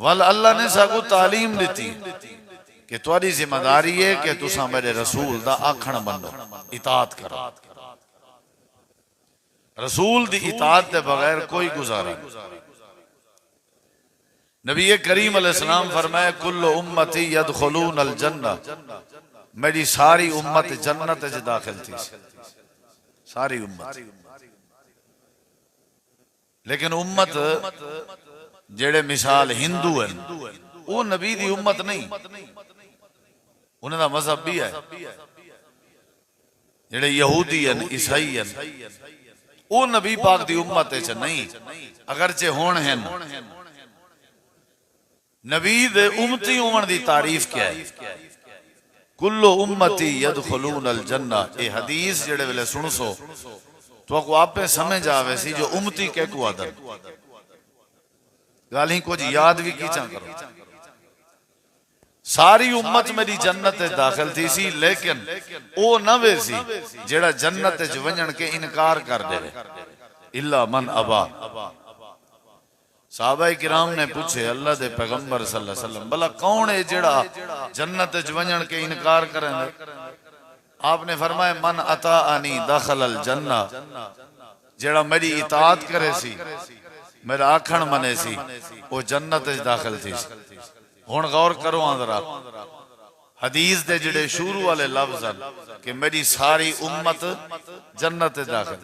वल अल्लाह ने साकू तालीम दी कि तुम्हारी जिम्मेदारी है कि तुसा मेरे रसूल दा आखण बनो, इताअत करो। रसूल दी इताअत के बगैर कोई गुजारा नहीं। नबी करीम अलैहिस्सलाम फरमाए कुल्लु उम्मती यदखुलून अल जन्नह, मेरी सारी उम्मत जन्नत च दाखिल थी, सारी उम्मत। लेकिन उम्मत जेड़े मिसाल हिंदू हैं वो नबी दी उम्मत नहीं, उन्हां दा मजहब भी है। जेड़े यहूदी हैं ईसाई हैं वो नबी पाक दी उम्मत च नहीं, अगरचे होण हैं। नबी दे उम्मती होने दी तारीफ क्या है? कुल्लु उम्मती यदखुलून अल जन्नह। ये हदीस जेड़े वेले सुन सो तो को आपे समझ आवे सी जो उम्मती के को आदर गाल ही कुछ याद भी कीचा करो। सारी उम्मत मेरी जन्नत दाखिल थी सी, लेकिन वो न वे सी जेड़ा जन्नत च वंजण के इनकार कर दे, इल्ला मन अबा। साहबा किराम ने पूछे अल्लाह दे पैगंबर सल्लल्लाहु अलैहि वसल्लम भला कौन है जेड़ा जन्नत च वंजण के इनकार करेंगे? आपने फरमाया मन अता आनी दाखल अल जन्नह, जेड़ा मेरी इताअत करे सी, मेरा आखण मने सी, वो जन्नत च दाखिल थी। हुण गौर करो जरा, हदीस दे जेड़े शुरू वाले लफ्ज हैं कि मेरी सारी उम्मत जन्नत च दाखिल,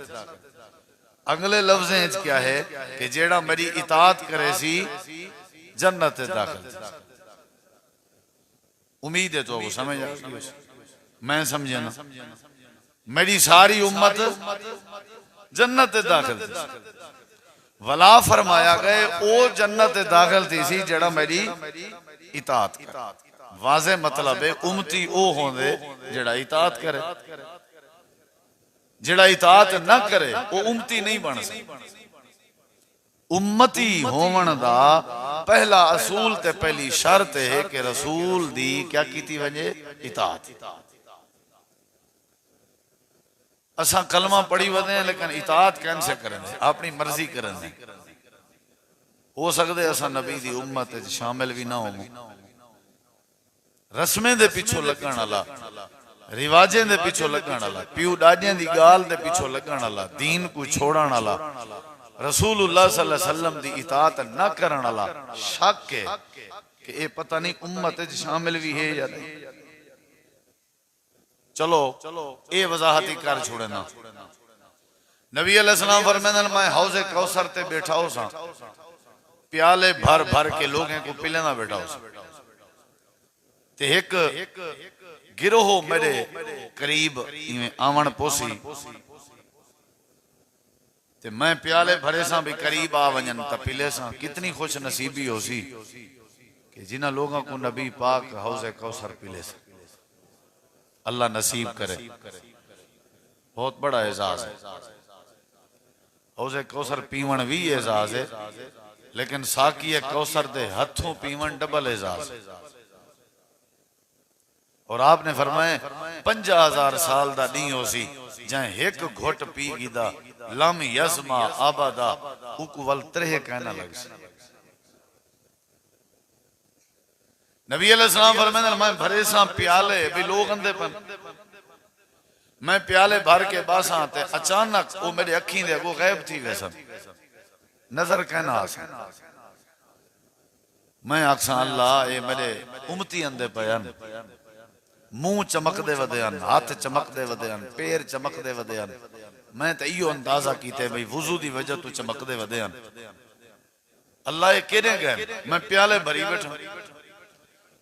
अगले लफ्ज़ें क्या है कि जेड़ा मेरी इताअत करे सी जन्नत च दाखिल। उम्मीद है तो वो समझ आ गई, मैं समझे ना। मेरी सारी उम्मत जन्नत दाखिल थी। वला फरमाया गए ओ जन्नत दाखिल थी सी जेड़ा मेरी इताअत करे। वाज़े मतलब है उम्मती ओ होंदे जेड़ा इताअत करे, जेड़ा इताअत ना करे वो उम्मती नहीं बन सकता। उम्मती होवन दा पहला असूल ते पहली शर्त है कि रसूल दी क्या कीती वजे? इताअत। असा कलमा पढ़ी वदे लेकिन इताअत कैसे करें? अपनी मर्जी करें। हो सकते असा नबी दी उम्मत शामिल भी ना हो, रस्में दे पिछो लगन वाला, रिवाजें दे पिछो लगन वाला, प्यू डाजियां दी गाल दे पिछो लगन वाला, दीन को छोड़न वाला, रसूलुल्लाह सल्लल्लाहु अलैहि वसल्लम दी इताअत न करन वाला शक है कि ये पता नहीं उम्मत च शामिल भी है या नहीं। चलो ये वजाहत ही कर छोड़े ना। नबी अलैहिस्सलाम फरमाते हैं मैं हौज़े कौसर ते बैठा हो सा, प्याले भर भर के लोगों को पिलाना बैठा हो सा, ते एक गिरोह मेरे करीब आवन पोसी ते मैं प्याले भरे सा भी करीब आ वजन तो पिले सा। कितनी खुश नसीबी हो सी कि जिन्हों लोगों को नबी पाक हौज़े कौसर पिले सा। अल्लाह नसीब करे, बहुत बड़ा एजाज है। हौज़े कौसर पीवन भी एजाज है, लेकिन साकी कौसर दे हथों पीवन डबल एजाज। और आपने फरमाए 50,000 साल दा नहीं हो सी जहाँ एक घुट पी गिदा लम यस्मा आबादा उकवल त्रेह कहना लग सी। नबी अलैहिस्सलाम फरमाते मैं भरे सा प्याले भी लोग अंदे पन, मैं प्याले भर के बासा ते अचानक वो मेरे अखी दे वो गायब थी वैसा नजर कहना आसा। मैं आखसा अल्लाह ये मेरे उम्मती अंदे पयन, मुंह चमकदे वदेन, हाथ चमकदे वदेन, पैर चमकदे वदेन। मैं तो इो अंदाजा कीते भाई वुजू दी वजह तो चमकदे वदेन। अल्लाह ये केरे गए मैं प्याले भरी बैठा।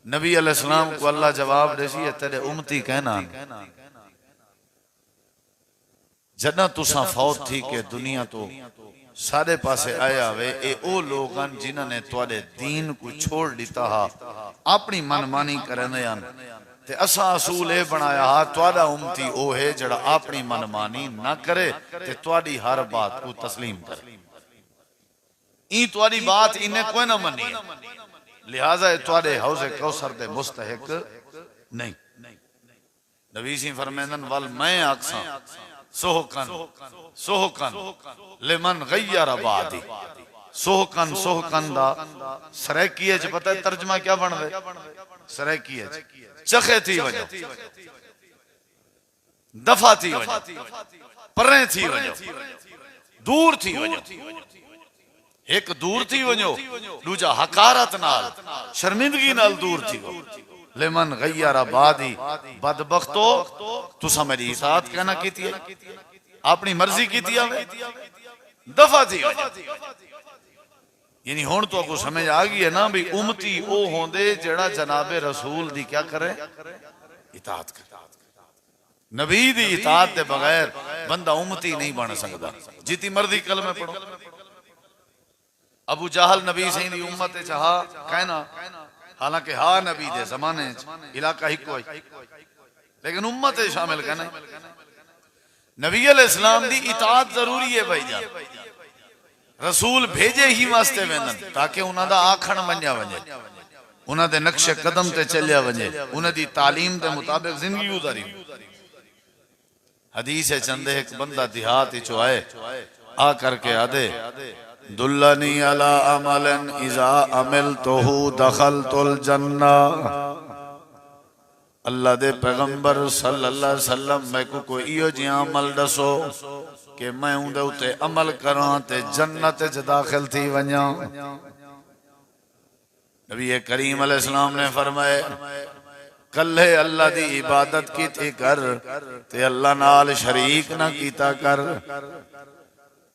नबी अलैहिस्सलाम को अल्लाह जवाब देसी तेरे उम्मती कहना जदा तुसा फौत थी के दुनिया तो सारे पासे आया वे ए ओ लोग जिन्होंने तुहाडे दीन को छोड़ दिता हा, अपनी मनमानी करने ते असा असूल ये बनाया हा तुहाडा उम्मती ओ है जड़ा अपनी मनमानी ना करे ते तुहाडी हर बात को तस्लीम करे। ई तुहाडी बात इन्हें कोई ना मनी, लिहाजा तुहाडे हौज़े कौसर दे मुस्तहिक नहीं। नबी सी फरमांदन वल मैं आखसा सोहकन सोहकन लिमन गय्यर बादी, सोहकन सोहकन दा सरैकीए च पता है तर्जमा क्या बन दे? सरैकीए च चखे थी वजो, दफा थी वजो, परे थी वजो, दूर थी वजो। एक दूर थी वजो, दूजा हकारत नाल शर्मिंदगी नाल दूर थी वो। लेमन गैयरा बादी बदबख्तो तुसा मेरी इताअत कहना कीती है, अपनी मर्जी कीती है, दफा थी वजो। यानी हुण तो आपको समझ आ गई है ना भी उम्मती ओ होंदे जेड़ा जनाबे रसूल दी क्या करे? इताअत करे। नबी दी इताअत के बगैर बंदा उम्मती नहीं बन सकता, जितनी मर्जी कलमे पढ़ो। अबू जहल नबी सही दी उम्मत हा कहना, हालांकि हा नबी दे जमाने इलाका ही कोई, लेकिन उम्मत शामिल कहना। नबी अलैहि सलाम दी इताअत जरूरी है भाई जान। रसूल भेजे ही वास्ते वेंदन ताकि उन्हां दा आखण मन्या वजे, उन्हां दे नक्शे कदम ते चलिया वजे, उन्हां दी तालीम दे मुताबिक जिंदगी गुजारी। हदीस है चंदे एक बंदा देहात चो आए, आ करके आदे दुल्लनी अला अमलन इजा अमिलतहु दखलतुल जन्ना। अल्लाह दे पैगंबर सल्लल्लाहु अलैहि वसल्लम मैं को कोई इहो जिहा अमल दसो कि मैं उहदे उते अमल करां ते जन्नत च दाखिल थी वञा। नबी करीम अलैहि सलाम ने फरमाए कल्हे अल्लाह दी इबादत कीती कर ते अल्लाह नाल शरीक ना कीता कर,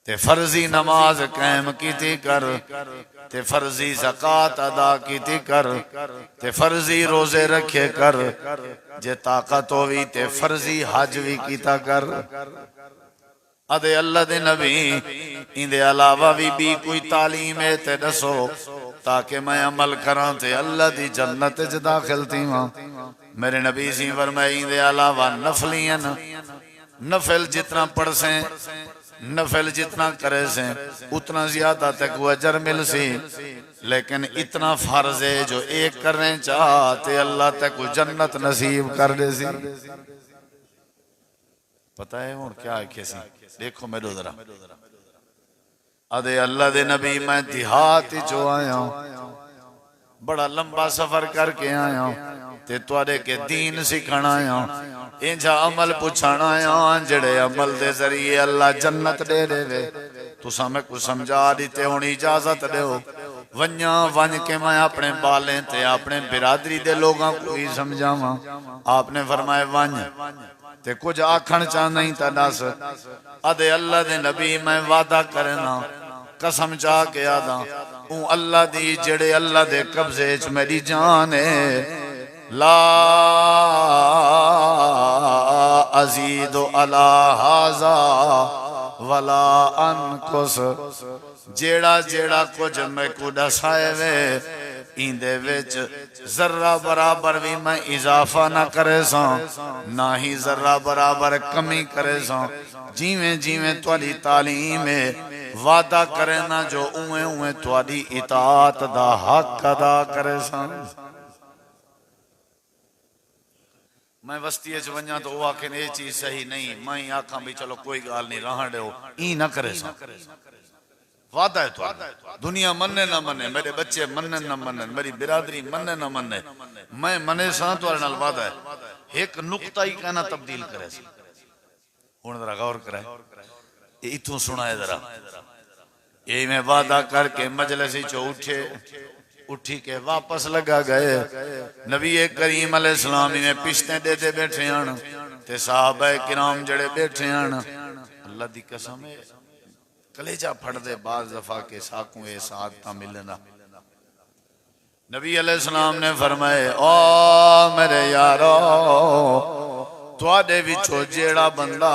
ते फर्जी नमाज कायम कीती कर, ते फर्जी ज़कात अदा कीती कर, ते फर्जी रोजे रखे कर, जे ताकत होवी ते फर्जी हज भी कीता कर। अदे अल्लाह दे नबी इंदे अलावा भी कोई तालीम है ते दसो ताकि मैं अमल करां ते अल्लाह दी जन्नत च दाखिल थीवां। मेरे नबी सी फरमाए इंदे अलावा नफलियन, नफल जितना पढ़ से, नफल जितना करे से उतना ज्यादा तक अजर मिल सी, लेकिन इतना फर्ज है जो एक करने चाहते अल्लाह तक जन्नत नसीब कर दे सी। पता है और क्या आखे सी? देखो मेरे जरा अदे अल्लाह दे नबी मैं देहात चो आया, बड़ा लंबा सफर करके आया ते तुआरे के दीन सिखण आया, इंजा अमल पुछण आया जेड़े अमल दे जरिए अल्लाह जन्नत दे देवे। तुसा मैं कुछ समझा दीते हुण इजाजत दो वन्या वन के मैं अपने बालें ते अपने बिरादरी दे लोगों को ही समझावा। आपने फरमाए वन ते कुछ आखण चाह नहीं ता दस। अदे अल्लाह दे नबी मैं वादा करना कसम चाह के आदा ऊ अल्लाह दी जेड़े अल्लाह दे कब्जे च मेरी जान है, ला अजीदु अला हाजा वला अनकुस। जेड़ा जेड़ा कुछ मैं को दसाए वे इंदे विच जर्रा बराबर भी मैं इजाफा ना करे सा, ना ही जर्रा बराबर कमी करे सा। जिवें जिवें तुहाडी तालीम है वादा करे ना जो उवें उवें तुहाडी इताअत दा हक अदा करे सा। मैं बस्ती च वञा तो आखे ये चीज सही नहीं, मैं आखा भी चलो कोई गाल नहीं रहन दो, ई ना करे सा। वादा है तो दुनिया मन्ने ना मन्ने, मेरे बच्चे मन्ने ना मन्ने, मेरी बिरादरी मन्ने ना मन्ने, मैं मने सा तो वादा है। एक नुक्ता ही कहना तब्दील करे। हुण जरा गौर करे, इथों सुनाए जरा। ये मैं वादा करके मजलिस चो उठे, उठी के वापस लगा गए। नबी करीम अलैहिस्सलाम ने पिछते दे दे बैठे हन ते साहबा किराम जड़े बैठे हन। अल्लाह दी कसम है कलेजा फड़ दे बाज दफा के साकू ए सादता मिलना। नबी अलैहिस्सलाम ने फरमाए ओ मेरे यारो तुहाडे विचों जेड़ा बंदा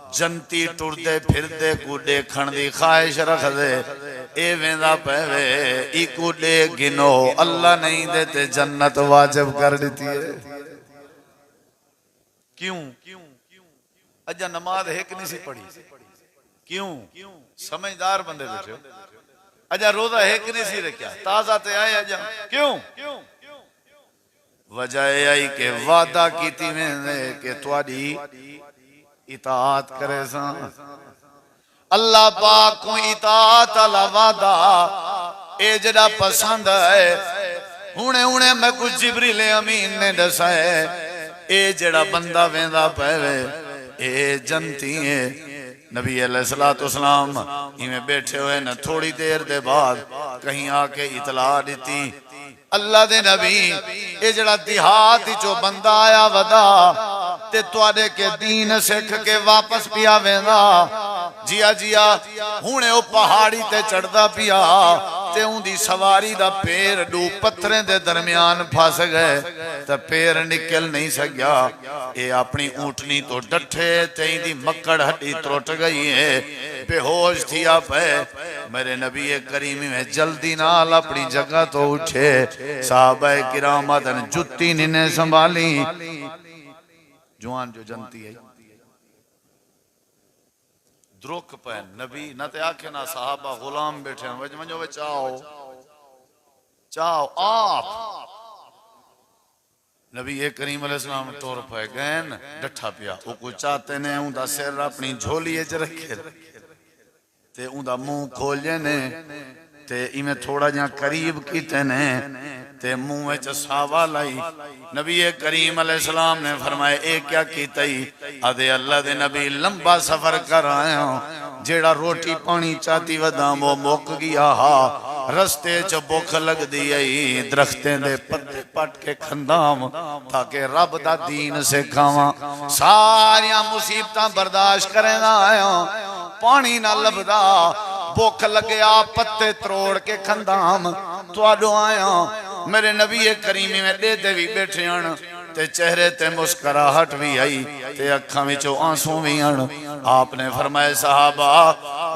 जनती टुरदे फिरदे को देखण दी ख्वाहिश रखदे ए वेंदा पवे इको दे गिनो अल्लाह नहीं देते जन्नत वाजिब कर देती है। क्यों? अजा नमाज एक नहीं सी पढ़ी, क्यों? समझदार बंदे बैठे अजा रोजा एक नहीं सी रखा, ताजा ते आए अजा क्यों? वजह आई के वादा कीती मैंने कि तुहाडी इताअत करे सा। अल्लाह पाक को इताअत दा वादा ए जड़ा पसंद है। हुणे हुणे मैं कुछ जिब्रील अमीन ने दसा है ए जड़ा बंदा वेंदा पवे ए जनती है। नबी अलैहिस्सलाम इवें बैठे हुए न, थोड़ी देर दे बाद कहीं आके इतला दी अल्लाह दे नबी ये जड़ा देहात चो बंदा आया वदा ते तुआडे के दीन सिख के वापस पिया वेंदा। जिया जिया हुणे ओ पहाड़ी ते चढ़दा पिया ते उंदी सवारी दा पैर डू पत्थरें दे दरमियान फस गए ते पैर निकल नहीं सकिया। ये अपनी ऊंटनी तो डठे ते इंदी मक्कड़ हड्डी त्रुट गई है, बेहोश थिया पे। मेरे नबी करीम में जल्दी नाल अपनी जगह तो उठे, साहबा किराम ने जुत्ती निने संभाली। जुआन जो जनती है द्रुक पे नबी न ते आखे ना साहबा गुलाम बैठे वजो चाओ चाओ आप। नबी करीम अलैहिस्सलाम तौर पे गए डठा पिया वो कुछ चाहते ने उनका सिर अपनी झोली च रखे ते उनका मुंह खोले ने ते इवें थोड़ा जा करीब कीते ने ते मुंह च सावा लाई। नबी करीम अलैहिस्सलाम ने फरमाया ए क्या कीता ही? आदे अल्लाह दे नबी लंबा सफर कर आया जेड़ा रोटी पानी चाहती वदा वो मुक गया हा। रस्ते च भुख लगदी आई दरख्तें दे पत्ते पट के खंदाम ताकि रब दा दीन सिखावां। सारियां मुसीबतां बर्दाश्त करेंदा आया, पानी ना लभदा, भुख लगया पत्ते त्रोड़ के खंदाम तुआडो आया। मेरे नबी करीम में दे भी बैठे हन ते चेहरे ते मुस्कुराहट भी आई ते अखां विचों आंसू भी आन। आपने फरमाया साहबा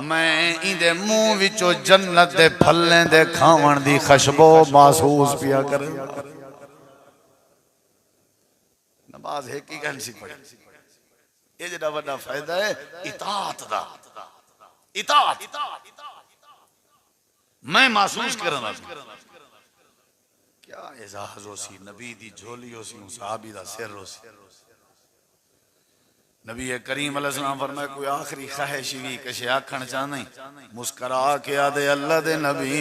मैं इंदे मुंह विचों जन्नत दे फलें दे खावण दी खुशबू महसूस पिया करे। नमाज है की गल सी पढ़ी ये जेड़ा बड़ा फायदा है इताअत दा। इताअत मैं महसूस करना क्या एजाज हो सी, नबी दी झोली हो सी, सहाबी दा सिर हो सी। नबी करीम अलैहिस्सलाम फरमाया कोई आखिरी ख्वाहिश भी किसे आखण चाहना मुस्कुरा के आदे अल्लाह दे नबी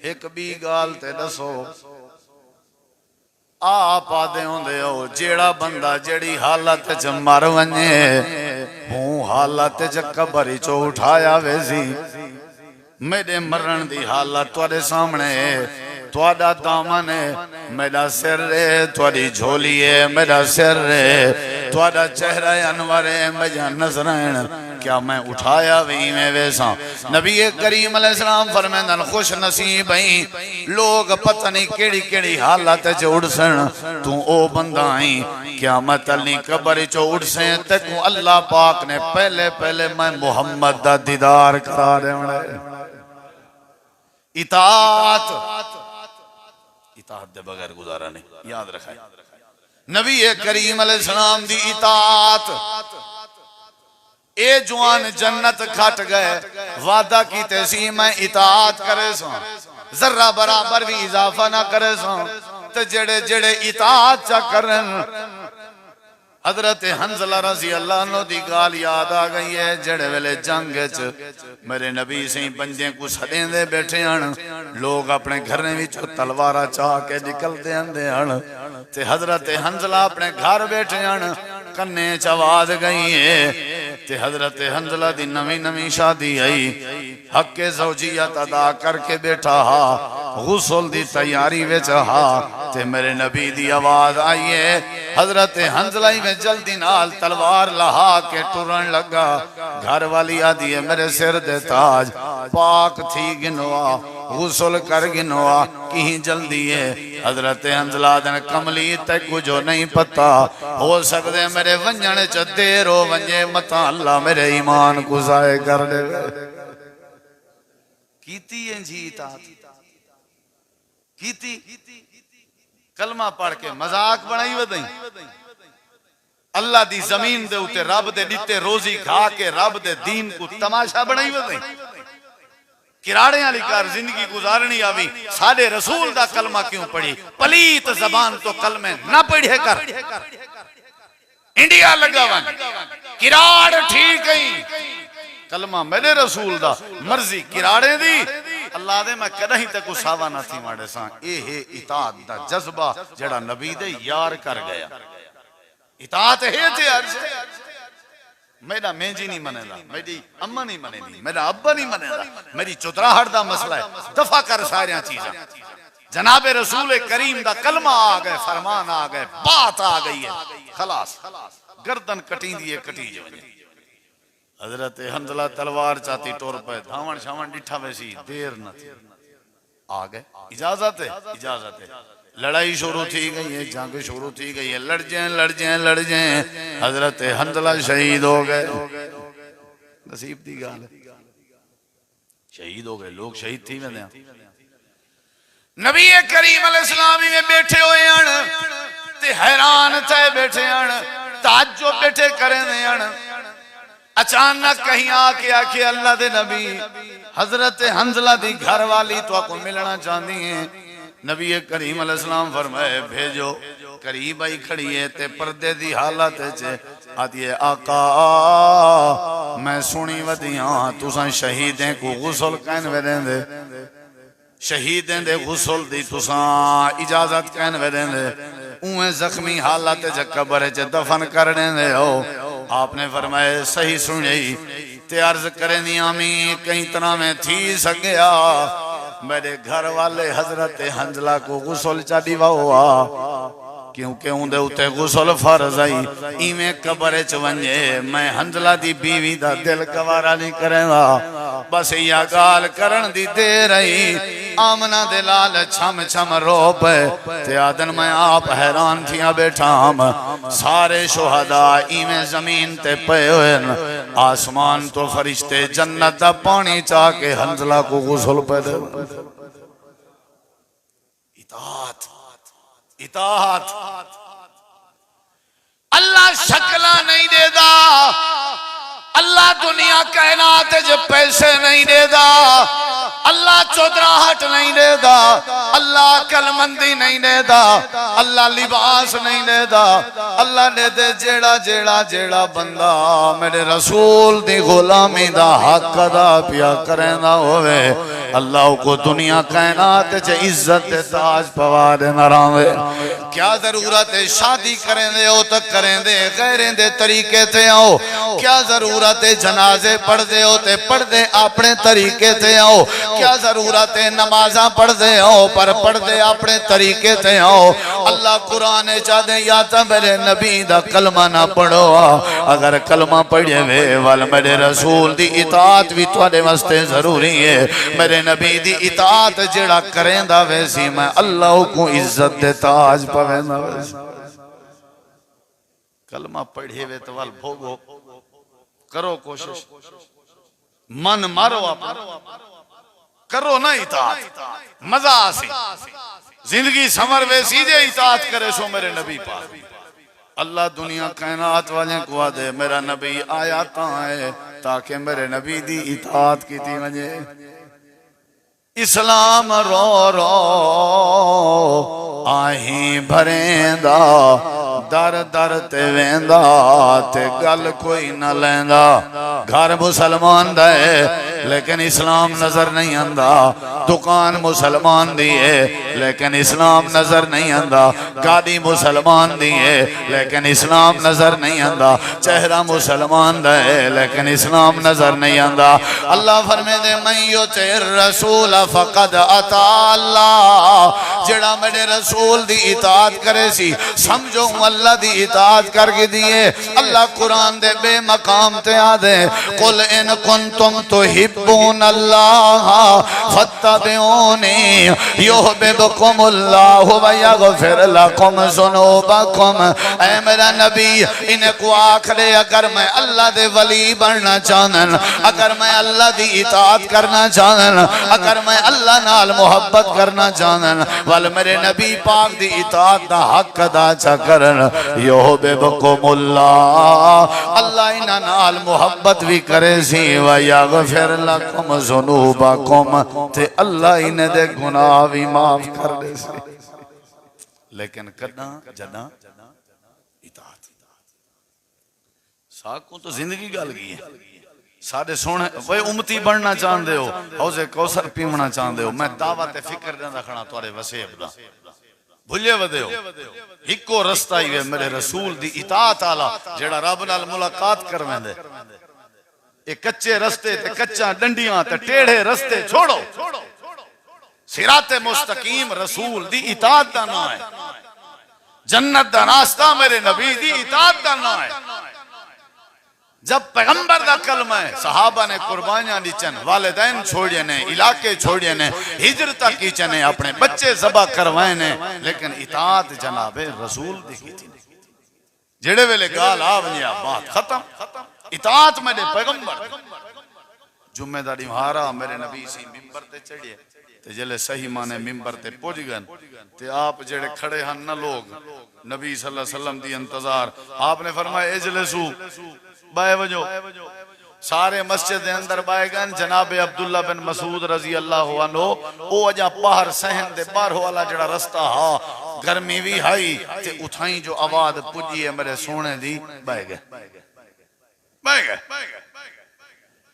एक भी गाल ते दसो। आप आदे होंदे हो जेड़ा बंदा जेड़ी हालत च मर वने हूं हालत च कब्र चो उठाया वेसी। मेरे मरण दी हालत तुहाडे सामने तुहाडा दामन है, मेरा सिर है, तुहाडी झोली है, मेरा सिर है, तुहाडा चेहरा अनवर है, मेरा नजरैन क्या मैं उठाया भी मैं वैसा। नबी करीम अलैहिस्सलाम फरमांदन खुश नसीब है लोग पता नहीं केड़ी केड़ी हालत च उड़सन तू ओ बंदा आई क़यामत अली कब्र चो उड़से ते तू अल्लाह पाक ने पहले पहले मैं मुहम्मद दा दीदार करा देना। इताअत इताअत दे बगैर गुजारा नहीं, याद रखा। नबी करीम अलैहिस्सलाम दी इताअत ए जवान जन्नत खट गए वादा कीते सी मैं इताअत करे सो जरा बराबर भी इजाफा ना करे सो ते जेड़े जेड़े इताअत चा करन। हजरत हंजला रज़ी अल्लाह अन्हु दी गाल याद आ गई है जेड़े वेले जंग च मेरे नबी सही बंदे को सदेंदे बैठे हन लोग अपने घरें विचों तलवारा चाह के निकलते आंदे हन ते हजरत हंजला अपने घर बैठे हन कन्ने च आवाज गई है ते हजरत हंजला दी नवी नवी शादी आई हक्के ज़ौजियत अदा करके बैठा हा गुस्ल दी तैयारी विच हा ते मेरे नबी दी आवाज आई है। हजरत हंजला में जल्दी नाल तलवार लहा के टुरन लगा। घर वाली आदि है मेरे सिर दे ताज पाक थी गिनवा गुस्ल कर गिनवा कहीं जल्दी है। हजरत हंजला दिन कमली तक जो नहीं पता हो सकते मेरे वंजन च देर हो वंजे मता अल्लाह मेरे ईमान को जाए कर दे। कीती है जी कीती कलमा पढ़ के मजाक बनाई वदई अल्लाह दी जमीन दे उते रब दे दिते रोजी खा के रब दे दीन को तमाशा बनाई वदई। किराड़े वाली कार जिंदगी गुजारनी आवी साडे रसूल दा कलमा क्यों पढ़ी? पलीत जबान तो कलमे ना पढ़े कर। इंडिया लगावन किराड़ ठीक है कलमा मेरे रसूल दा मर्जी किराड़े दी अल्लाह दे मैं कदहीं ते गुस्सावा ना थी माड़े सा ए है इताअत दा जज्बा जेड़ा नबी दे यार कर गया इताअत है ते अर्ज मेरा मेंजी नहीं मनेदा मेरी अम्मा नहीं मनेदी मेरा अब्बा नहीं मनेदा मेरी चुतराहट दा मसला है दफा कर सारियां चीज़ां जनाब रसूल करीम दा कलमा आ गए फरमान आ गए बात आ गई है खलास गर्दन कटी दी कटी जो हजरत हंजला तलवार चाती टोर पे धावन शावन डिठा वैसी देर न थी आ गए इजाजत है लड़ाई शुरू थी गई है जंग शुरू थी गई है लड़ जाए हजरत हंजला शहीद हो गए नसीब दी गाल शहीद हो गए लोग शहीद थी वेंदे नबी करीम अलैहिस्सलाम में बैठे हुए ते हैरान थे बैठे ताज्जुब बैठे करें अचानक कहीं आके आके अल्लाह दे नबी हजरत हंजला दी घर वाली तो आपको मिलना चाहती है नबी करीम अलैहिस्सलाम फरमाए भेजो करीब आई खड़ी है ते पर्दे दी हालत च आती है आका मैं सुनी वदिया तुसा शहीदें को गुस्ल कहन वेंदे शहीदें दे गुस्ल दी तुसा इजाजत कहन वेंदे उए जख्मी हालत च कब्र च दफन करने दे हो आपने फरमाए सही सुनी ते अर्ज करें आमी कई तरह में थी सकिया मेरे घर वाले हजरत हंजला को गुस्ल चाड़ी हुआ क्योंकि उनके उत्ते गुस्ल फर्ज आई इवें कब्र च वंजे मैं हंजला दी बीवी दा दिल गवारा नहीं करेगा बस या गाल करन दी देर आई आमना दे लाल छम छम रो पे ते आदन मैं आप हैरान थिया बैठा सारे शुहदा इवें जमीन ते पे हुए आसमान तो फरिश्ते जन्नत दा पानी चाह के हंजला को गुस्ल पे दे इताअत इताअत अल्लाह शक्ला नहीं देता अल्लाह दुनिया कायनात च पैसे नहीं देता अल्लाह चौधराहट नहीं देता अल्लाह कलमंदी नहीं देता अल्लाह लिबास नहीं देता अल्लाह ने दे जेड़ा जेड़ा जेड़ा बंदा मेरे रसूल दी गुलामी दा हक अदा पिया करेंदा होवे अल्लाह को दुनिया कायनात च इज्जत दे ताज पवा देना रावे क्या जरूरत है शादी करें दे हो तो करें दे गैरें दे तरीके ते आओ क्या जरूरत है जनाजे पढ़ दे हो ते पढ़ दे अपने तरीके ते आओ क्या जरूरत है नमाजा पढ़ दे हो पर पढ़ दे अपने तरीके ते आओ अल्लाह कुरान चाहते या तो मेरे नबी दा कलमा ना पढ़ो अगर कलमा पढ़े वे वाल मेरे रसूल दी इताअत भी तुहाडे वास्ते जरूरी है मेरे नबी दी इताअत जेड़ा करेंदा वैसी मैं अल्लाह को इज्जत दे ताज पवेंदा वैसी कलमा पढ़े वे तो वाल भोगो करो कोशिश मन मारो करो ना इताअत मजा आसी जिंदगी समर वैसी जे इताअत करे सो मेरे नबी पाक अल्लाह दुनिया कायनात वाले को दे मेरा नबी आया है ताकि मेरे नबी दी इताअत की थी वजे इस्लाम रो रो आही भरेंदा दर दर ते वेंदा ते गल कोई न लेंदा घर मुसलमान दा है लेकिन इस्लाम नजर नहीं आंदा दुकान मुसलमान दी है लेकिन इस्लाम नजर नहीं आंदा गाड़ी मुसलमान दी है लेकिन इस्लाम नजर नहीं आंदा चेहरा मुसलमान दा है लेकिन इस्लाम नजर नहीं आंदा अल्लाह फरमाते मैं युति रसूल फकद अता अल्लाह जेड़ा मेरे रसूल दी इताअत करे सी समझो अल्लाह दी इताअत करके दिए अल्लाह कुरान दे बेमकाम ते आदे कुल इन कुंतुम तुहिब्बून अल्लाह फत्तबिऊनी युहिब्बुकुमुल्लाह व यगफिर लकुम ज़ुनूबकुम ऐ मेरा नबी इन्हें को आखरे अगर मैं अल्लाह दे वली बनना चाहन अगर मैं अल्लाह दी इताअत करना चाहन अगर मैं अल्लाह नाल मोहब्बत करना चाहन वल मेरे नबी पाक दी इताअत दा हक अदा चा करन युहिब्बुकुमुल्लाह अल्लाह इना नाल मोहब्बत भी करे सी व यगफिर लकुम ज़ुनूबकुम ते अल्लाह इने दे गुनाह भी माफ कर दे सी लेकिन कदा जदा इताअत साको तो जिंदगी गल गई है साढ़े सोने वे उम्मती बनना चाहते हो, हौजे कौसर पीवना चाहते हो, मैं दावत फिक्र न रखना तुहाडे वसेब दा, भुल्ले वदे हो। इको रस्ता ही है मेरे रसूल दी इताअत आला, जेड़ा रब नाल मुलाकात करवेंदे। ये कच्चे रस्ते ते कच्चा डंडियां ते टेढ़े रस्ते छोड़ो, सिराते मुस्तकीम रसूल दी इताअत दा नाम है। जन्नत दा रास्ता मेरे नबी दी इताअत दा नाम है। जब पैगंबर दा कलमा है, सहाबा ने कुर्बानियां दीचन, वालिदैन छोड़िए ने, इलाके छोड़िए ने, हिजरत कीचे ने, अपने बच्चे ज़बा करवाए ने, लेकिन इताअत जनाबे रसूल दी कीती। जेड़े वेले गाल आ वनिया बात खत्म। इताअत मेरे पैगंबर। जुम्मेदारी हारा मेरे नबी सी मिंबर ते चढ़िए ते जले सही माने मिंबर ते पहुंच गए ते आप जेड़े खड़े हन न लोग नबी सल्लल्लाहु अलैहि वसल्लम दी इंतजार, आपने फरमाया इजलिसू, बाय वजो। सारे मस्जिद के अंदर बाय गए। जनाब अब्दुल्ला बिन मसूद रजी अल्लाह अन्हु ओ अजा बाहर सहन दे बाहर वाला जड़ा रस्ता हा, गर्मी भी हाई ते उठाई जो आवाज पुजी है मेरे सोने दी, बाय गए।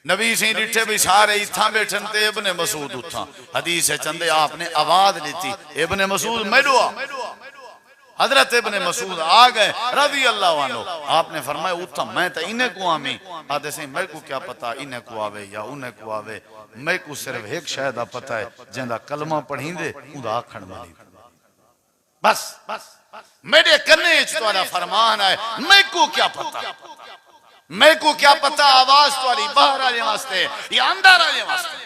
नबी सी डिठे भी सारे इथा बैठन ते इब्ने मसूद उठा। हदीस चंदे आपने आवाज दी, इब्ने मसूद मेडो आ। हजरत इब्ने मसूद आ गए रज़ी अल्लाह अन्हु। आपने फरमाया उठा, मैं तो इन्हें को आमी। आदे से मेरे को क्या पता इन्हें को आवे या उन्हें को आवे, मेरे को सिर्फ एक शय दा पता है, जिंदा कलमा पढ़ींदे उदा आखण वाली। बस मेरे कन्ने च तुहाडा फरमान है, मेरे को क्या पता, मेरे को क्या पता आवाज तुम्हारी बाहर आने वास्ते या अंदर आने वास्ते।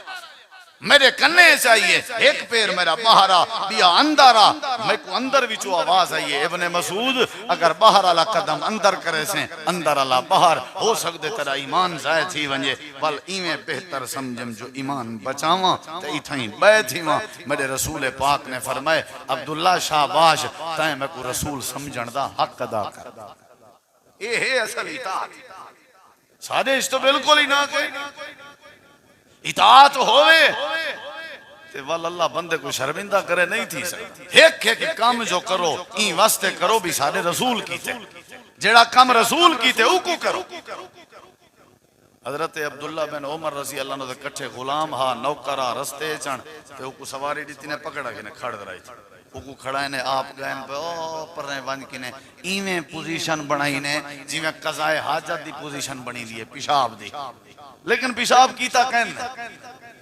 मेरे कन्ने चाहिए एक पैर मेरा बाहर आ या अंदर आ, मेरे को अंदर विचो आवाज आई है। इब्ने मसूद अगर बाहर वाला कदम अंदर करे से अंदर वाला बाहर, हो सकते तेरा ईमान जाय थी वंजे। वल इवें बेहतर समझम जो ईमान बचावा ते इथाई बैठी वा। मेरे रसूल पाक ने फरमाए अब्दुल्ला शाबाश, तैं मैं को रसूल समझण दा हक अदा कर। ये है असल इताअत। सादे इस तो बिल्कुल ही ना कहे इताअत होवे ते वल अल्लाह बंदे को शर्मिंदा करे नहीं थी सकती। एक काम जो करो ई वास्ते करो भी साडे रसूल कीते, जेड़ा काम रसूल कीते उको करो। हजरत अब्दुल्ला बिन उमर रजी अल्लाह ने कट्ठे गुलाम हा नौकरा रस्ते चण ते उको सवारी दी ने पकड़ा के ने खड़ दराई थी। उको खड़ा ने आप गए पर वन के ने इवें पोजीशन बनाई ने जिवें कज़ाए हाजत दी पोजीशन बनी दी है पेशाब दी, लेकिन पेशाब कीता कहन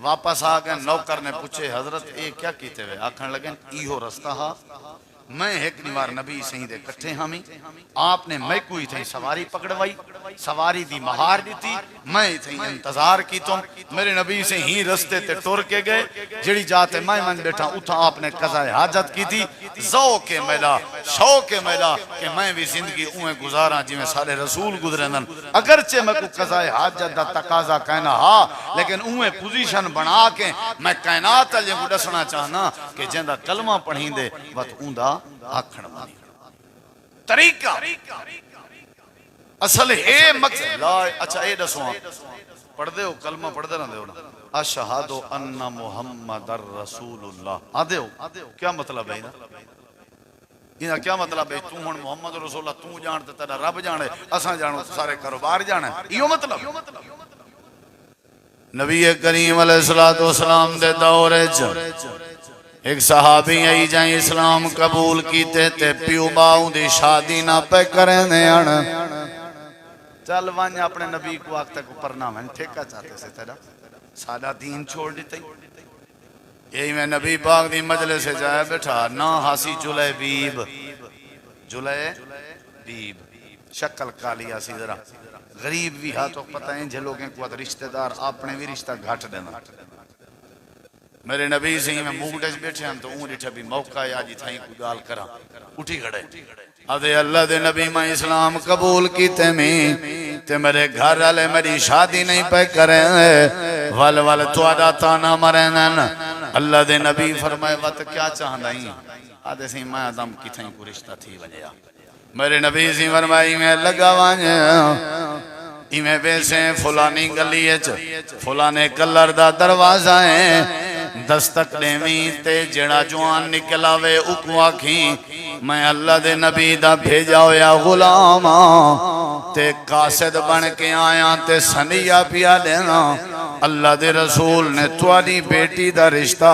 वापस आ गए। नौकर ने पूछे हजरत ये क्या कीते हुए? आखन लगे इहो रस्ता हा, मैं एक निवार नबी सही दे कट्ठे हामी, आपने मैं कोई थे सवारी पकड़वाई, सवारी दी महार दी थी, मैं थे इंतजार की तुम मेरे नबी से ही रस्ते ते टुर के गए। जेड़ी जाते मैं मन बैठा उठा आपने कज़ाए हाजत की थी। ज़ौक़ मेला शौक़ मेला कि मैं भी जिंदगी उवें गुजारा जिवें सारे रसूल गुजरन। अगरचे मैं को कज़ाए हाजत दा तकाजा कहना हा, लेकिन उवें पोजीशन बना के मैं कायनात अल्ले को दसना चाहना कि जिंदा कलमा पढ़ींदे वत उंदा आखण वाली तरीका असल है मकसद ला। अच्छा ये दसो पढ़दे हो कलमा पढ़दे रहंदे हो ना, अशहदु अन्ना मुहम्मदर रसूलुल्लाह आदे हो, क्या मतलब है इना क्या मतलब है? तू हुन मोहम्मद रसूलुल्लाह तू जान ते तेरा रब जाने, असां जानो सारे कारोबार जाने, इहो मतलब। नबी करीम अलैहिस्सलातु वस्सलाम दे दौरे च एक सहाबी आई जाए इस्लाम कबूल कीते ते प्यो बाऊ दी शादी ना पे करने आन। चल वन अपने नबी को आख तक ऊपर ना मन ठेका चाहते से तेरा सादा दीन छोड़ देते। यही मैं नबी पाक दी मजलिस से जाए बैठा ना हासी जुलैबीब, जुलैबीब शक्ल काली आसी जरा गरीब भी हा तो पता है जे लोगों को रिश्तेदार अपने भी रिश्ता घट देना। मेरे नबी से मैं मुगडे बैठे हैं तो ऊँट भी मौका है आज थाई कोई गाल करा। उठी खड़े अदे अल्लाह दे नबी मैं इस्लाम कबूल कीते में ते मेरे घर वाले मेरी शादी नहीं पे करे, वल वल तुआदा ताना मरेनन। अल्लाह दे नबी फरमाए वत क्या चाहदा ही? आदे सी मैं आदम की थाई को रिश्ता थी वजया। मेरे नबी सी फरमाई मैं लगा वण इवें वैसे फलानी गली फलाने कलर दा दरवाजा है, दस्तक देवी ते जेड़ा जवान निकलावे उको आखी मैं अल्लाह दे नबी दा भेजा होया गुलाम ते कासिद बन के आया ते सनिया पिया लेना अल्लाह दे रसूल ने तुआरी बेटी दा रिश्ता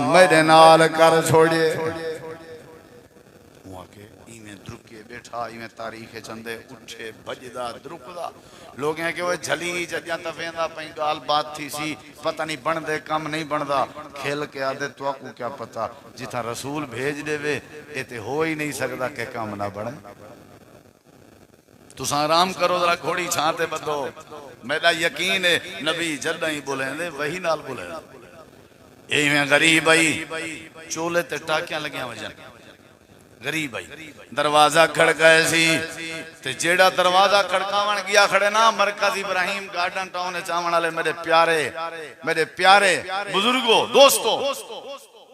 मेरे नाल कर छोड़े बैठा इवें तारीख चंदे उठे बजदा द्रुकदा लोग हैं कि वो झली जदियां तफेंदा पई गाल बात थी सी पता नहीं बनदे काम नहीं बनदा खेल के आदे तो को क्या पता जिथा रसूल भेज देवे ये ते हो ही नहीं सकदा के काम ना बने तुसा आराम करो जरा घोड़ी छाते बदो मेरा यकीन है नबी जदा ही बोलेंदे वही नाल बोले इवें गरीब आई चोले ते टाकियां लगियां वजन गरीब आई दरवाजा खड़काए सी ते जेड़ा दरवाजा खड़कावन गया खड़े ना मरकज इब्राहिम गार्डन टाउन चावण वाले मेरे प्यारे बुजुर्गो दोस्तों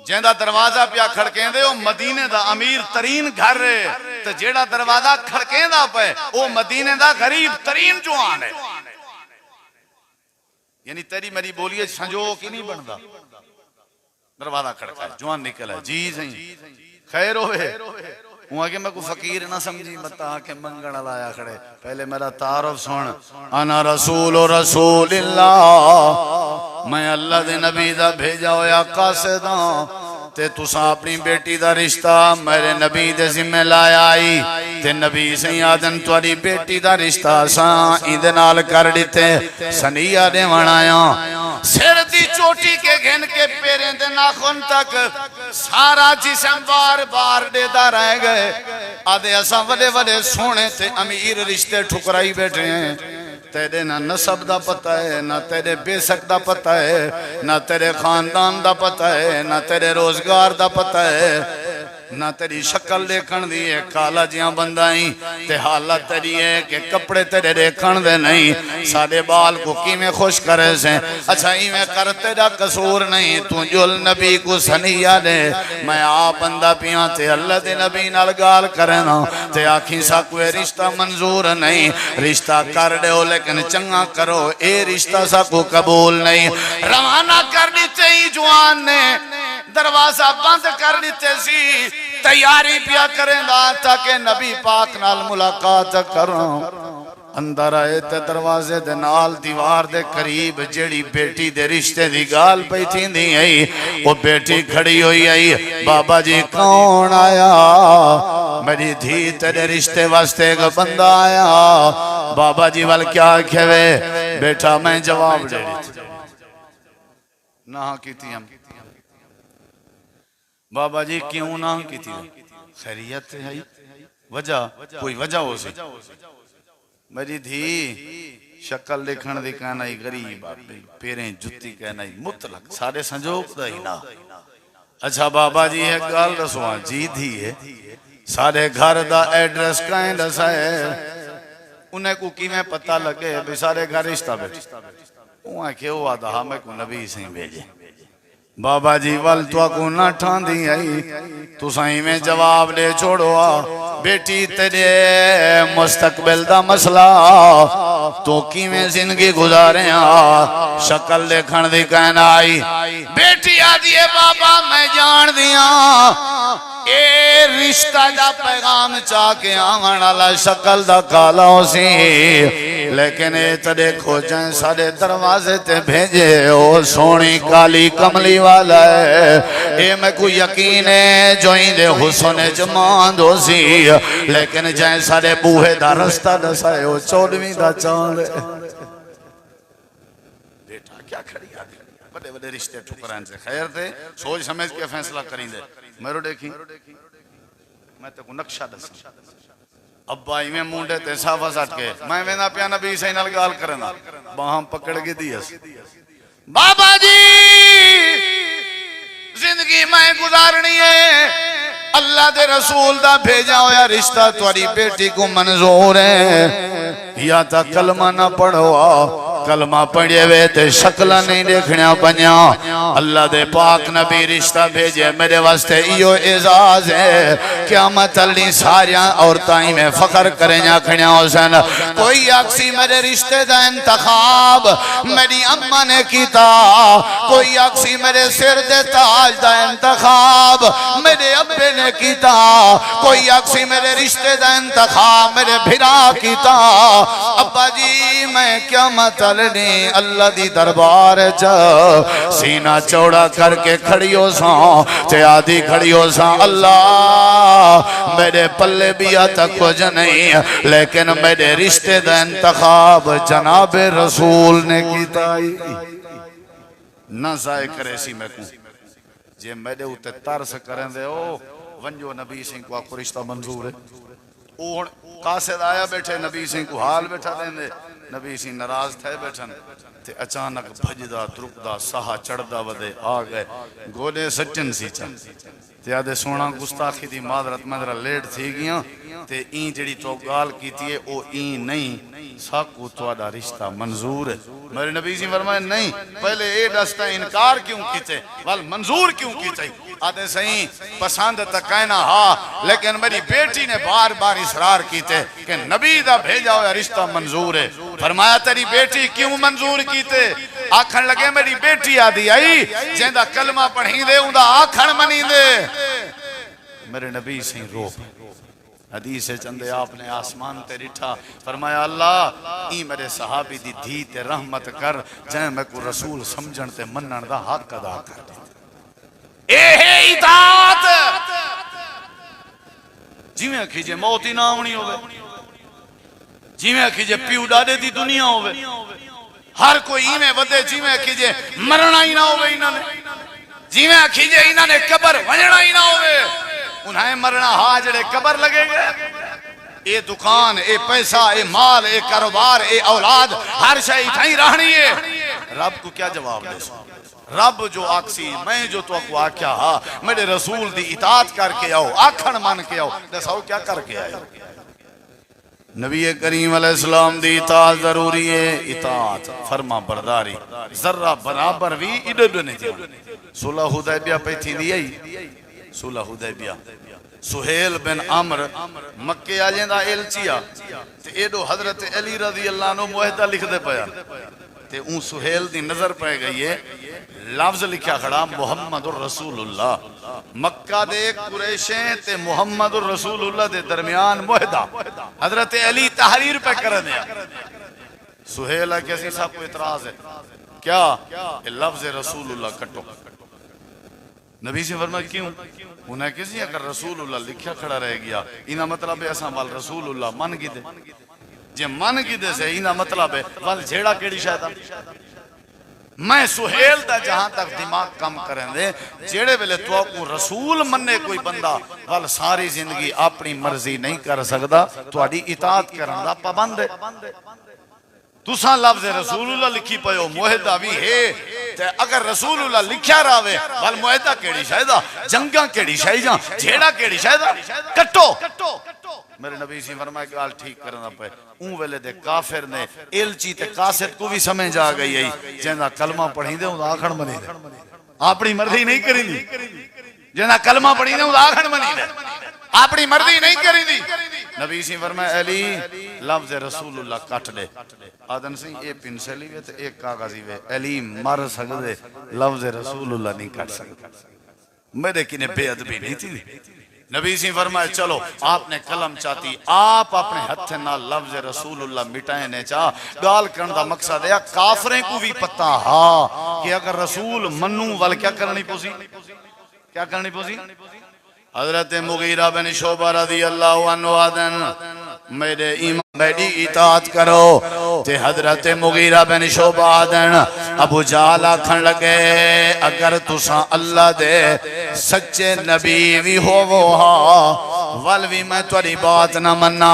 जेंदा दरवाजा पिया खड़केंदे ओ मदीने दा अमीर तरीन घर है ते जेड़ा दरवाजा खड़केंदा पे ओ मदीने दा गरीब तरीन जवान है यानी तेरी मेरी बोलिए संजोग ही नहीं बनदा दरवाजा खड़काए जवान निकला जी सही खैर होवे वहां के मैं को फकीर ना समझी मता के मंगण लाया खड़े पहले मेरा तारुफ सुन अना रसूलिल्लाह मैं अल्लाह दे नबी दा भेजा होया कासिदा ते तुसा अपनी बेटी दा रिश्ता मेरे नबी दे जिम्मे लाया आई ते नबी सही आदन तुआरी बेटी दा रिश्ता सा इदे नाल कर दिते सनिया देवण आया सिर दी चोटी के घिन के पैरें दे नाखून तक सारा जिस्म बार बार देदा रह गए आदे असा वडे वडे सोने ते अमीर रिश्ते ठुकराई बैठे हैं तेरे ना नसब दा पता है ना तेरे बेसक दा पता है ना तेरे खानदान दा पता है ना तेरे रोजगार दा पता है ना तेरी शक्ल देखण दी है काला जिया बंदा ही ते हालत तेरी है कि कपड़े तेरे देखण दे नहीं सादे बाल को किवें खुश करे से अच्छा इवें कर तेरा कसूर नहीं तू जुल नबी को सनिया दे मैं आप बंदा पिया ते अल्लाह दे नबी नाल गाल करना ते आखी सा कोई रिश्ता मंजूर नहीं रिश्ता कर दो लेकिन चंगा करो ए रिश्ता सा को कबूल नहीं रवाना कर दिते ही जवान ने दरवाजा बंद कर दिते सी तैयारी पिया करेंदा ताकि नबी पाक नाल मुलाकात करूं अंदर आए ते दरवाजे दे नाल दीवार दे करीब जेड़ी बेटी दे रिश्ते दी गाल पई थींदी आई ओ बेटी खड़ी हुई आई बाबा जी कौन आया मेरी धी तेरे रिश्ते वास्ते एक बंदा आया बाबा जी वाल क्या खेवे बेटा मैं जवाब दे ना कीती हम बाबा जी क्यों ना की थी खैरियत है वजह कोई वजह हो सी मेरी धी शक्ल देखण दी कहना गरीब पेरें जुत्ती कहना मुतलक सारे संजोग दा ही ना अच्छा बाबा जी एक गल दसवा जी धी है सारे घर दा एड्रेस कहें दसा है उन्हें को किवें पता लगे भी सारे घर रिश्ता बैठे उहाँ क्यों आदा मैं को नबी सिंह भेजे बाबा जी वल तो को ना ठांदी आई तू सही में जवाब दे छोड़ो बेटी तेरे मुस्तकबिल दा मसला तो किवें जिंदगी गुजारे शक्ल देखण दी कहना आई बेटी आदि है बाबा मैं जान दिया ए रिश्ता दा पैगाम चा के आवन वाला शक्ल दा काला सी लेकिन ए ते देखो जै साडे दरवाजे ते भेजे ओ सोनी काली कमली वाला है ए मैं को यकीन है जो इंदे हुस्न जमान दो सी लेकिन जै साडे बूहे दा रास्ता दसाए ओ 14वीं दा चांद बेटा क्या खड़ी आदि बड़े बड़े रिश्ते ठुकरान से खैर थे सोच समझ के फैसला करेंगे मेरो देखी मैं तो नक्शा दस अब्बा इवें मुंडे ते साफा सट के मैं वेंदा पिया नबी सही नाल गाल करना बाहां पकड़ के दियस बाबा जी जिंदगी मैं गुजारनी है अल्लाह दे रसूल दा भेजा होया रिश्ता तुम्हारी बेटी को मंजूर है या ता कलमा ना पढ़ो कलमा पढ़े वे ते शक्ल नहीं देखने पन्या अल्लाह दे पाक नबी रिश्ता भेजे मेरे वास्ते इयो एजाज है क़यामत अल्ली सारिया औरतां में फखर करें खड़िया हुसैन कोई अक्सी मेरे रिश्ते दा इंतखाब मेरी अम्मा ने कीता कोई अक्सी मेरे सिर दे ताज दा इंतखाब मेरे अब्बे ने कीता कोई अक्सी मेरे रिश्ते दा इंतखाब मेरे भिरा कीता अब्बा जी मैं क़यामत अल्ली अल्लाह दी दरबार च सीना चौड़ा करके खड़ियो सा ते आदि खड़ियो सा अल्लाह मेरे पल्ले भी तक कुछ नहीं लेकिन मेरे रिश्ते दा इंतखाब जनाबे रसूल ने कीता ना जाए करे सी मैं जे मेरे उते तरस करें दे ओ वंजो नबी सिंह को आपको रिश्ता मंजूर है ओ कासिद आया बैठे नबी सिंह को हाल बैठा देंदे नबी सिंह नाराज थे बैठन ते अचानक भजदा द्रुकदा साहा चढ़दा वदे आ गए गोले सच्चन सी चन ते आदे सोना गुस्ताखी दी मादरत मैं जरा लेट थी गया ते ई जड़ी तो गाल कीती है ओ ई नहीं साकू तोड़ा रिश्ता मंजूर है मेरे नबी जी फरमाए नहीं पहले ए दस्ता इनकार क्यों कीते वल मंजूर क्यों कीते आदे सही पसंद तक कहना हाँ लेकिन मेरी बेटी ने बार बार इसरार कीते कि नबी दा भेजा हुआ रिश्ता मंजूर है फरमाया तेरी बेटी क्यों मंजूर कीते आखन लगे मेरी बेटी आदि आई जेंदा कलमा पढ़ी दे उंदा आखन मनी दे मेरे नबी सिंह रो हदीस चंदे आपने आसमान ते रिठा फरमाया अल्लाह ई मेरे सहाबी दी धी ते रहमत कर जै मैं को रसूल समझण ते मनण दा हक अदा कर दे ए है इताअत जिवें खिजे मौत ही ना आवनी होवे जिवें खिजे पीऊ डाडे दी दुनिया होवे हर कोई इवें वदे जिवें खिजे मरना ही ना होवे इन्हां ने जिवें खिजे इन्हां ने कब्र वणना ही ना होवे उन्हें मरना हा जड़े कब्र लगेगे ए दुकान ए पैसा ए माल ए कारोबार ए औलाद हर शय इथाई रहनी है रब को क्या जवाब दे रब जो आखसी मैं जो तो को आख्या हा मेरे रसूल दी इताअत करके आओ आखण मान के आओ दसाओ क्या करके आए नबी करीम अलैहिस्सलाम दी इताअत जरूरी है इताअत फरमा बरदारी जर्रा बराबर भी इडो नहीं सुलह हुदैबिया पे थी दी सुलह हुदैबिया सुहेल बिन अमर मक्के आ जेंदा एलचिया ते एडो हजरत अली रजी अल्लाह नो मुआहदा लिखदे पया ते ऊ सुहेल दी नजर पै गई है लफ्ज लिखा खड़ा मुहम्मदुर रसूलुल्लाह मक्का दे कुरैशे ते मुहम्मदुर रसूलुल्लाह दे दरमियान मुआहदा हजरत अली तहरीर पे कर दिया सुहेल कैसी साहब को इतराज है क्या ये लफ्ज रसूलुल्लाह कटो नबी से फरमाया क्यों उन्हें किसी अगर रसूलुल्लाह लिखा खड़ा रह गया इना मतलब है असा वाल रसूलुल्लाह मन की दे जे मन की दे से इना मतलब है वाल जेड़ा केड़ी शायद मैं सुहेल दा जहां तक दिमाग कम करें दे जेड़े वेले तो को रसूल मन्ने कोई बंदा वाल सारी जिंदगी अपनी मर्जी नहीं कर सकदा तुम्हारी इताअत करन दा पाबंद है तुसा लफ्ज रसूलुल्लाह लिखी पयो मुआहदा भी है ते अगर रसूलुल्लाह लिखया रावे वल मुआहदा केड़ी शायदा जंगा केड़ी शायदा जेड़ा केड़ी शायदा कट्टो मेरे नबी सी फरमाया गाल ठीक करना पे ऊ वेले दे काफिर ने एलची ते कासिद को भी समझ आ गई है जेंदा कलमा पढ़ी दे उदा आखण बनी दे अपनी मर्जी नहीं करींदी जेंदा कलमा पढ़ी दे उदा आखण बनी दे अपनी मर्जी नहीं करींदी नबी सी फरमाया अली लफ्ज रसूलुल्लाह काट दे आदन सिंह ए पेंसिल वे ते एक कागज वे अली मर सकदे लफ्ज रसूलुल्लाह नहीं काट सकदे मेरे किने बेअदबी नहीं थी नबी सी फरमाया चलो आपने कलम चाहती आप अपने हथ नाल लफ्ज रसूलुल्लाह मिटाए ने चा गाल करन दा मकसद है काफरे को भी पता हा कि अगर रसूल मन्नू वल क्या करनी पोसी हजरत मुगीरा बिन शोबा रज़ी अल्लाहु अन्हु आदन मेरे ईमान मेरी इताअत करो ते हजरत मुगीरा बिन शोबा आदन अबू जहल आखन लगे अगर तुसा अल्लाह दे सच्चे नबी भी होवो हा वल भी मैं तुरी बात ना मन्ना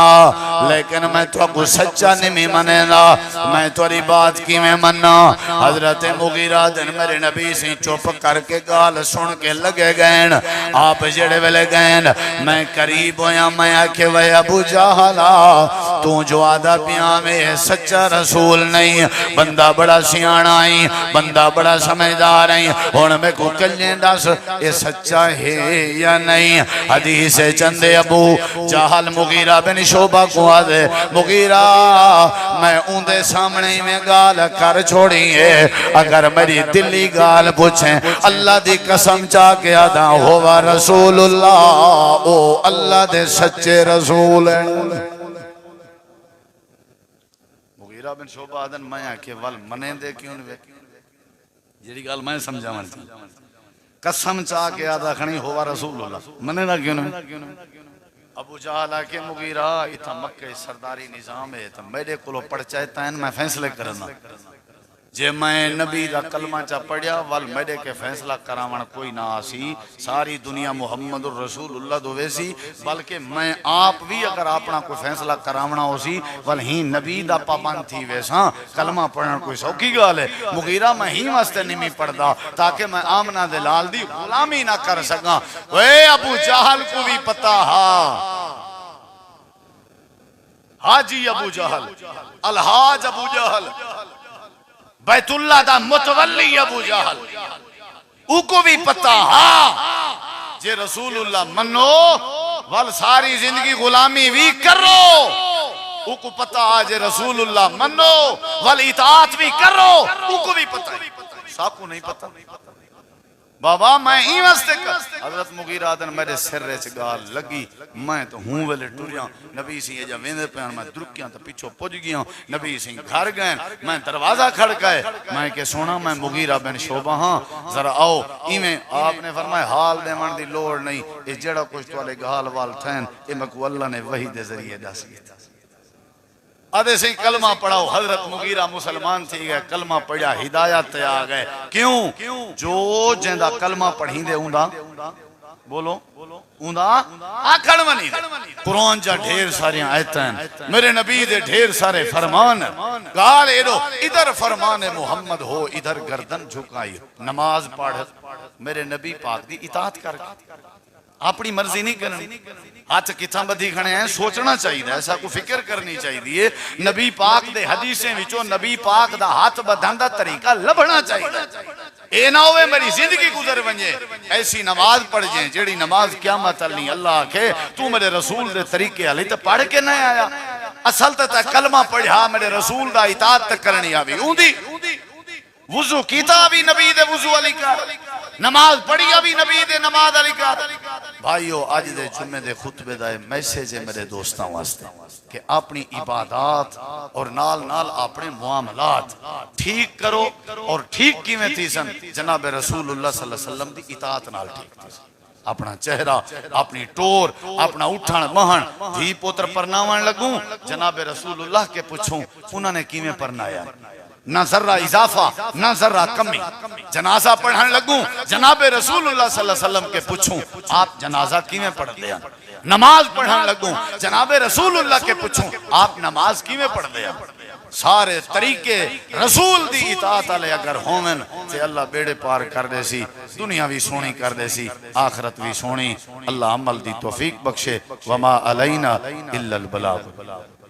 लेकिन मैं तुको सच्चा नहीं मनेगा मैं तुरी बात किवें मन्ना हजरत मुगीरा दिन मेरे नबी से चुप करके गाल सुन के लगे गए आप जेड़े वेले गए मैं करीब होया मैं आखे वे अबू जहला तू जो आदा पिया में सच्चा रसूल नहीं बंदा बड़ा सियाना है बंदा बड़ा समझदार है हुण मैं को कल्ले दस ये सच्चा है या नहीं हदीस चंदे अबू जहल मुगीरा बिन शोबा को आदे मुगीरा मैं उनके सामने में गाल कर छोड़ी है अगर मेरी दिल्ली गाल पूछे अल्लाह दी कसम चा के आदा होवा रसूलुल्लाह ओ अल्लाह दे सच्चे रसूल है मुगीरा बिन शोबा आदन मैं आके वल मने दे क्यों वे जेड़ी गाल मैं समझावन कसम चा के आदा खणी होवा रसूलुल्लाह मने ना क्यों अबू जहल आके मुगीरा इथा मक्के सरदारी निजाम है तो मेरे को पढ़ चाहे मैं फैसले करना जे मैं नबी दा कलमा चा पढ़िया वल मेरे के फैसला करावण कोई ना आसी सारी दुनिया मुहम्मद रसूलुल्लाह दो वैसी बल्कि मैं आप भी अगर अपना कोई फैसला करावना होसी वल ही नबी दा पाबंद थी वैसा कलमा पढ़न कोई सौखी गाल है मुगीरा मैं ही वास्ते नहीं पढ़दा ताकि मैं आमना दे लाल दी गुलामी ना कर सका वे अबू जहल को भी पता हाजी अबू जहल अलहाज अबू जहल बैतुल्ला दा मुतवल्ली अबू जहल उको भी पता जे रसूलुल्लाह मनो वल सारी जिंदगी गुलामी भी करो उको पता जे रसूलुल्लाह मनो वल इताअत भी करो उको भी पता साकू नहीं पता बाबा मैं ही वास्ते कर हजरत मुगीरा दिन मेरे सिर च गाल लगी मैं तो हूं वेले टुरिया नबी सिंह जा वेंदे पैन मैं दुरकियां तो पीछे पुज गया नबी सिंह घर गए मैं दरवाजा खड़काए मैं के सोना मैं मुगीरा बिन शोबा हां जरा आओ इवें आपने फरमाया हाल देवन दी लोड़ नहीं ये जेड़ा कुछ तोले गाल वाल थैन ए मको अल्लाह ने वही दे जरिए दस दिया आदे से कलमा पढ़ाओ हजरत मुगीरा मुसलमान थी गए कलमा पढ़ा हिदायत आ गए क्यों जो जेंदा कलमा पढ़ी दे ऊंदा बोलो ऊंदा आखण वनी कुरान जा ढेर सारी आयतां मेरे नबी दे ढेर सारे फरमान गाल एडो इधर फरमान मोहम्मद हो इधर गर्दन झुकाई नमाज पढ़ मेरे नबी पाक दी इताअत कर अपनी मर्जी नहीं करनी हाथ किथा बधी खड़े हैं सोचना चाहिए ऐसा को फिक्र करनी चाहिए नबी पाक दे हदीसें विचों नबी पाक दा हाथ बधान दा तरीका लभना चाहिए ए ना होवे मेरी जिंदगी गुजर वने ऐसी नमाज पढ़ जे जेड़ी नमाज क़यामत अल्ली अल्लाह के तू मेरे रसूल दे तरीके अली तो पढ़ के ना आया असल ते कलमा पढ़ा मेरे रसूल दा इताअत करनी आवी ऊंदी वुजू कीता भी नबी दे वुजू अली का नमाज पढ़ी भी नबी दे नमाज अली का भाइयों आज दे जुम्मे दे खुतबे दा मैसेज है मेरे दोस्तों वास्ते कि अपनी इबादत और नाल नाल अपने मुआमलात ठीक करो और ठीक किवें थी सन जनाब रसूलुल्लाह सल्लल्लाहु अलैहि वसल्लम दी इताअत नाल ठीक थी अपना चेहरा अपनी टोर अपना उठण महण धी पुत्र परनावण लगूं जनाब रसूलुल्लाह के पूछूं उन्होंने किवें परनाया ना जर्रा इजाफा ना जर्रा कमी जनाजा पढ़न लगूं जनाब रसूलुल्लाह सल्लल्लाहु अलैहि वसल्लम के पूछूं आप जनाजा किवें पढ़ते हैं नमाज पढ़न लगूं जनाब रसूलुल्लाह के पूछूं आप नमाज किवें पढ़ते हैं सारे तरीके रसूल दी इताअत वाले अगर होवन ते अल्लाह बेड़े पार कर दे सी दुनिया भी सोहनी कर दे सी आखिरत भी सोहनी अल्लाह अमल दी तौफीक बख्शे वमा अलैना इल्लल बलाग।